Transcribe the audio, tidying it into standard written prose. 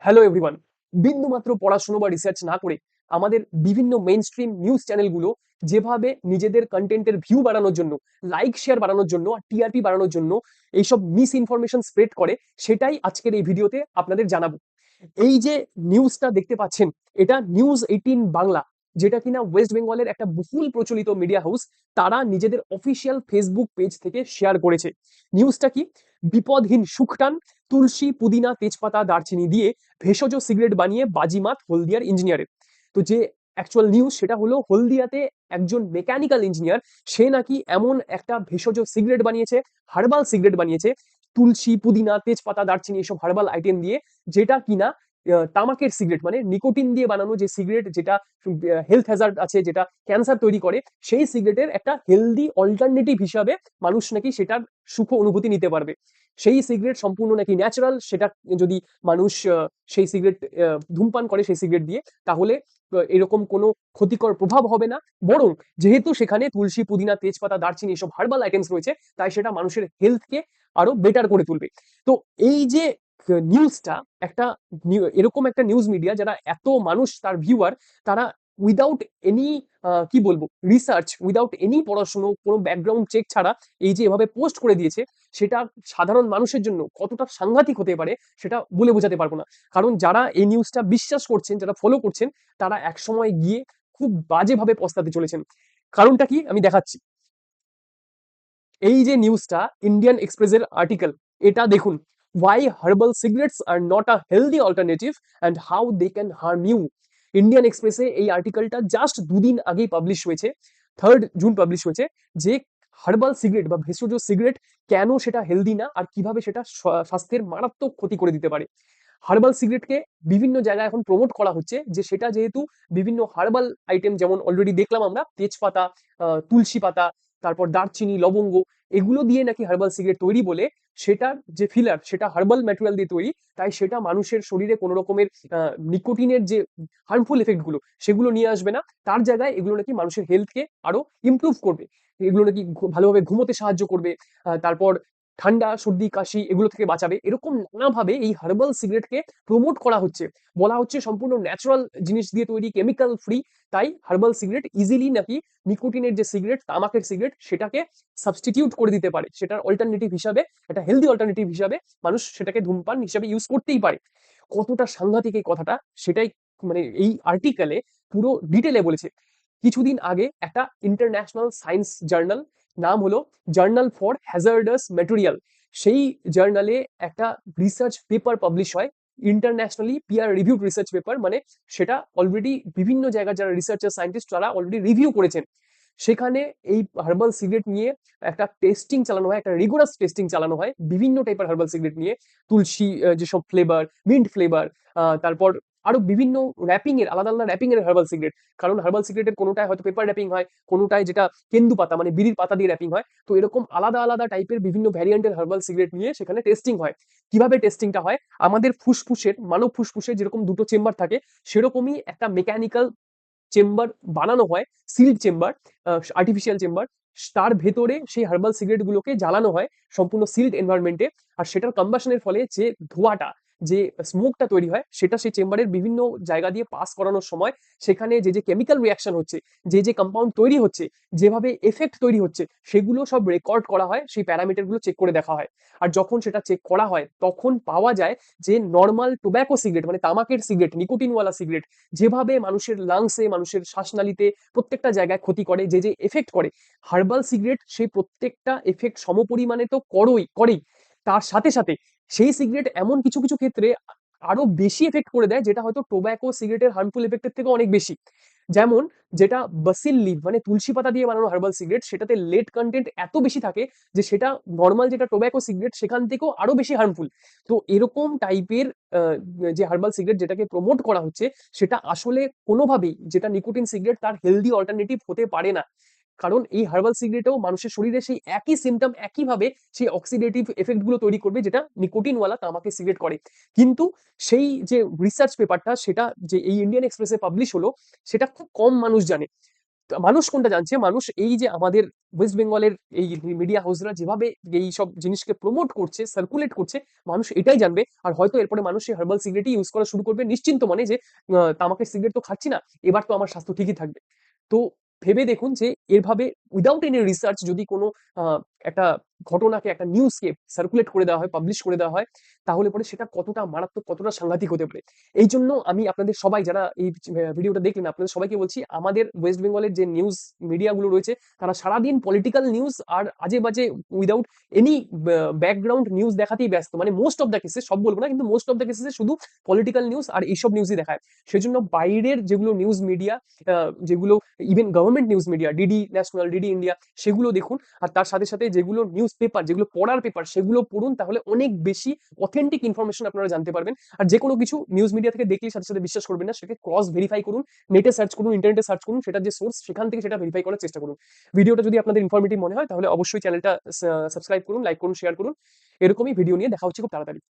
Hello everyone. বিন্দুমাত্র পড়াশোনা বা রিসার্চ না করে আমাদের বিভিন্ন মেইন স্ট্রিম নিউজ চ্যানেলগুলো যেভাবে নিজেদের কন্টেন্টের ভিউ বাড়ানোর জন্য, লাইক শেয়ার বাড়ানোর জন্য আর টিআরপি বাড়ানোর জন্য এইসব মিস ইনফরমেশন স্প্রেড করে, সেটাই আজকের এই ভিডিওতে আপনাদের জানাবো। এই যে নিউজটা দেখতে পাচ্ছেন, এটা নিউজ 18 বাংলা, যেটা কিনা ওয়েস্ট বেঙ্গলের একটা বহুল প্রচলিত মিডিয়া হাউস, তারা নিজেদের অফিসিয়াল ফেসবুক পেজ থেকে শেয়ার করেছে। নিউজটা কি? বিপদহীন সুখটান, তুলসী পুদিনা তেজপাতা দারচিনি দিয়ে ভেষজ সিগারেট বানিয়ে বাজিমাত হলদিয়ার ইঞ্জিনিয়ারের। তো যে অ্যাকচুয়াল নিউজ সেটা হলো, হলদিয়াতে একজন মেকানিক্যাল ইঞ্জিনিয়ার, সে নাকি এমন একটা ভেষজ সিগারেট বানিয়েছে, হার্বাল সিগারেট বানিয়েছে, তুলসী পুদিনা তেজপাতা দারচিনি এসব হার্বাল আইটেম দিয়ে, যেটা কিনা তামাকের সিগারেট মানে নিকোটিন দিয়ে বানানো যে সিগারেট, যেটা হেলথ হ্যাজার্ড আছে, যেটা ক্যান্সার তৈরি করে, সেই সিগারেটের একটা হেলদি অল্টারনেটিভ হিসাবে মানুষ নাকি সেটার সুখ অনুভূতি নিতে পারবে। সেই সিগারেট সম্পূর্ণ নাকি ন্যাচারাল, সেটা যদি মানুষ সেই সিগারেট ধূমপান করে সেই সিগারেট দিয়ে, তাহলে এরকম কোনো ক্ষতিকর প্রভাব হবে না। বরং যেহেতু সেখানে তুলসী পুদিনা তেজপাতা দারচিনি এসব হার্বাল আইটেমস রয়েছে, তাই সেটা মানুষের হেলথকে আরো বেটার করে তুলবে। তো এই যে নিউজটা, একটা এরকম একটা নিউজ মিডিয়া যারা এত মানুষ তার ভিউয়ার, তারা উইদাউট এনি কি বলবো রিসার্চ, উইদাউট এনি পড়াশুনো, কোনো ব্যাকগ্রাউন্ড চেক ছাড়া এই যে এভাবে পোস্ট করে দিয়েছে, সেটা সাধারণ মানুষের জন্য কতটা সাংঘাতিক হতে পারে সেটা বলে বোঝাতে পারবো না। কারণ যারা এই নিউজটা বিশ্বাস করছেন, যারা ফলো করছেন, তারা একসময় গিয়ে খুব বাজেভাবে পস্তাতে চলেছেন। কারণটা কি আমি দেখাচ্ছি। এই যে নিউজটা, ইন্ডিয়ান এক্সপ্রেসের আর্টিকেল, এটা দেখুন। Why herbal cigarettes are not a healthy alternative and how they can harm you. Indian এক্সপ্রেসে এই আর্টিকেলটা জাস্ট দুদিন আগেই পাবলিশ হয়েছে, 3 জুন পাবলিশ হয়েছে, যে হার্বাল সিগারেট বা ভেষজ সিগারেট কেন সেটা হেলদি না, আর কিভাবে সেটা স্বাস্থ্যের মারাত্মক ক্ষতি করে দিতে পারে। হার্বাল সিগারেটকে বিভিন্ন জায়গায় এখন প্রমোট করা হচ্ছে, যে সেটা যেহেতু বিভিন্ন হার্বাল আইটেম, যেমন অলরেডি দেখলাম আমরা তেজপাতা, তুলসী পাতা, তারপর দারচিনি, লবঙ্গ, এগুলো দিয়ে নাকি হার্বাল সিগারেট তৈরি বলে, সেটার যে ফিলার সেটা হার্বাল ম্যাটেরিয়াল দিয়ে তৈরি, তাই সেটা মানুষের শরীরে কোনো রকমের নিকোটিনের যে হার্মফুল এফেক্ট গুলো সেগুলো নিয়ে আসবে না। তার জায়গায় এগুলো নাকি মানুষের হেলথকে আরো ইমপ্রুভ করবে। এগুলো নাকি ভালোভাবে ঘুমোতে সাহায্য করবে, তারপর ঠান্ডা সর্দি কাশি এগুলো থেকে বাঁচাবে। এরকম নানাভাবে এই হার্বাল সিগারেটকে প্রমোট করা হচ্ছে, বলা হচ্ছে সম্পূর্ণ ন্যাচারাল জিনিস দিয়ে তৈরি, কেমিক্যাল ফ্রি। তাই হার্বাল সিগারেট ইজিলি নাকি নিকোটিনের যে সিগারেট, তামাকের সিগারেট, সেটাকে সাবস্টিটিউট করে দিতে পারে, সেটার অল্টারনেটিভ হিসাবে, একটা হেলদি অল্টারনেটিভ হিসাবে মানুষ সেটাকে ধূমপান হিসাবে ইউজ করতেই পারে। কতটা সাংঘাতিক এই কথাটা, সেটাই মানে এই আর্টিকেলে পুরো ডিটেলে বলেছে। কিছুদিন আগে একটা ইন্টারন্যাশনাল সায়েন্স জার্নাল, নাম হলো জার্নাল ফর হ্যাজার্ডাস ম্যাটেরিয়াল, সেই জার্নালে একটা রিসার্চ পেপার পাবলিশ হয়, internationally peer reviewed research paper, মানে সেটা অলরেডি বিভিন্ন জায়গার যারা রিসার্চার সায়েন্টিস্ট তারা অলরেডি রিভিউ করেছেন। সেখানে এই হার্বাল সিগারেট নিয়ে একটা টেস্টিং চালানো হয়, একটা রিগোরাস টেস্টিং চালানো হয় বিভিন্ন টাইপের হার্বাল সিগারেট নিয়ে। তুলসী যেসব ফ্লেভার, মিন্ট ফ্লেভার, তারপর আরো বিভিন্ন র্যাপিং এর, আলাদা আলাদা র্যাপিং এর হার্বাল সিগারেট। কারণ হার্বাল সিগারেটের কোনোটায় হয়তো পেপার র্যাপিং হয়, কোনোটায় যেটা কেন্দু পাতা মানে বিড়ির পাতা দিয়ে র্যাপিং হয়। তো এরকম আলাদা আলাদা টাইপের বিভিন্ন ভ্যারিয়েন্টের হার্বাল সিগারেট নিয়ে সেখানে টেস্টিং হয়। কিভাবে টেস্টিংটা হয়? আমাদের ফুসফুসের, মানব ফুসফুসের যেরকম দুটো চেম্বার থাকে, সেরকমই একটা মেকানিক্যাল চেম্বার বানানো হয়, সিল্ড চেম্বার, আর্টিফিশিয়াল চেম্বার। তার ভেতরে সেই হার্বাল সিগারেট গুলোকে জ্বালানো হয় সম্পূর্ণ সিল্ড এনভায়রনমেন্টে। আর সেটার কম্বাশনের ফলে যে ধোঁয়াটা, যে স্মোকটা তৈরি হয়, সেটা সেই চেম্বারের বিভিন্ন জায়গা দিয়ে পাস করানোর সময় সেখানে যে যে কেমিক্যাল রিয়াকশন হচ্ছে, যে যে কম্পাউন্ড তৈরি হচ্ছে, যেভাবে এফেক্ট তৈরি হচ্ছে, সেগুলো সব রেকর্ড করা হয়, সেই প্যারামিটার গুলো চেক করে দেখা হয়। আর যখন সেটা চেক করা হয়, তখন পাওয়া যায় যে নর্মাল টোব্যাকো সিগারেট মানে তামাকের সিগারেট, নিকোটিনওয়ালা সিগারেট, যেভাবে মানুষের লাংসে, মানুষের শ্বাসনালীতে প্রত্যেকটা জায়গায় ক্ষতি করে, যে যে এফেক্ট করে, হার্বাল সিগারেট সেই প্রত্যেকটা এফেক্ট সমপরিমাণে তো করেই, তার সাথে সাথে সেই সিগারেট এমন কিছু কিছু ক্ষেত্রে আরো বেশি এফেক্ট করে দেয়, যেটা হয়তো টোব্যাকো সিগারেটের হার্মফুল এফেক্টের থেকে অনেক বেশি। যেমন যেটা বাসিল লিভ মানে তুলসী পাতা দিয়ে বানানো হার্বাল সিগারেট, সেটাতে লেড কন্টেন্ট এত বেশি থাকে যে সেটা নর্মাল যেটা টোব্যাকো সিগারেট সেখান থেকেও আরো বেশি হার্মফুল। তো এরকম টাইপের যে হার্বাল সিগারেট যেটাকে প্রমোট করা হচ্ছে, সেটা আসলে কোনোভাবেই, যেটা নিকোটিন সিগারেট, তার হেলদি অল্টারনেটিভ হতে পারে না। কারণ এই হার্বাল সিগারেটেও মানুষের শরীরে সেই একই সিমটম, একইভাবে সেই অক্সিডেটিভ এফেক্ট গুলো তৈরি করবে, যেটা নিকোটিনওয়ালা তামাকের সিগারেট করে। কিন্তু সেই যে রিসার্চ পেপারটা, সেটা যে এই ইন্ডিয়ান এক্সপ্রেসে পাবলিশ হলো, সেটা খুব কম মানুষ জানে। মানুষ কোনটা জানছে? মানুষ এই যে আমাদের ওয়েস্ট বেঙ্গলের এই মিডিয়া হাউসরা যেভাবে এই সব জিনিসকে প্রমোট করছে, সার্কুলেট করছে, মানুষ এটাই জানবে। আর হয়তো এরপরে মানুষ সেই হার্বাল সিগারেটই ইউজ করা শুরু করবে নিশ্চিন্ত মনে যে তামাকের সিগারেট তো খাচ্ছি না, এবার তো আমার স্বাস্থ্য ঠিকই থাকবে। তো ভেবে দেখুন যে এভাবে উইদাউট এনি রিসার্চ যদি কোনো একটা ঘটনাকে, একটা নিউজকে সার্কুলেট করে দেওয়া হয়, পাবলিশ করে দেওয়া হয়, তাহলে পরে সেটা কতটা মারাত্মক, কতটা সাংঘাতিক হতে পারে। এই জন্য আমি আপনাদের সবাই যারা এই ভিডিওটা দেখলেন, আপনাদের সবাইকে বলছি, আমাদের ওয়েস্ট বেঙ্গলের যে নিউজ মিডিয়াগুলো রয়েছে, তারা সারাদিন পলিটিক্যাল নিউজ আর আজে বাজে উইদাউট এনি ব্যাকগ্রাউন্ড নিউজ দেখাতেই ব্যস্ত। মানে মোস্ট অফ দ্য কেসে, সব বলবো না, কিন্তু মোস্ট অফ দ্য কেসে শুধু পলিটিক্যাল নিউজ আর এইসব নিউজই দেখায়। সেজন্য বাইরের যেগুলো নিউজ মিডিয়া, যেগুলো even government news media, DD national, DD India, সেগুলো দেখুন। আর তার সাথে সাথে যেগুলো নিউজ পেপার, যেগুলো পড়ার পেপার, সেগুলো পড়ুন। তাহলে অনেক বেশি অথেন্টিক ইনফরমেশন আপনারা জানতে পারবেন। আর যে কোনো কিছু নিউজ মিডিয়া থেকে দেখলে সাথে সাথে বিশ্বাস করবেন না, সেটাকে ক্রস ভেরিফাই করুন, নেটে সার্চ করুন, ইন্টারনেটে সার্চ করুন, সেটার যে সোর্স সেখান থেকে সেটা ভেরিফাই করার চেষ্টা করুন। ভিডিওটা যদি আপনাদের ইনফরমেটিভ মনে হয় তাহলে অবশ্যই চ্যানেলটা সাবস্ক্রাইব করুন, লাইক করুন, শেয়ার করুন। এরকমই ভিডিও নিয়ে দেখা হচ্ছে খুব তাড়াতাড়ি।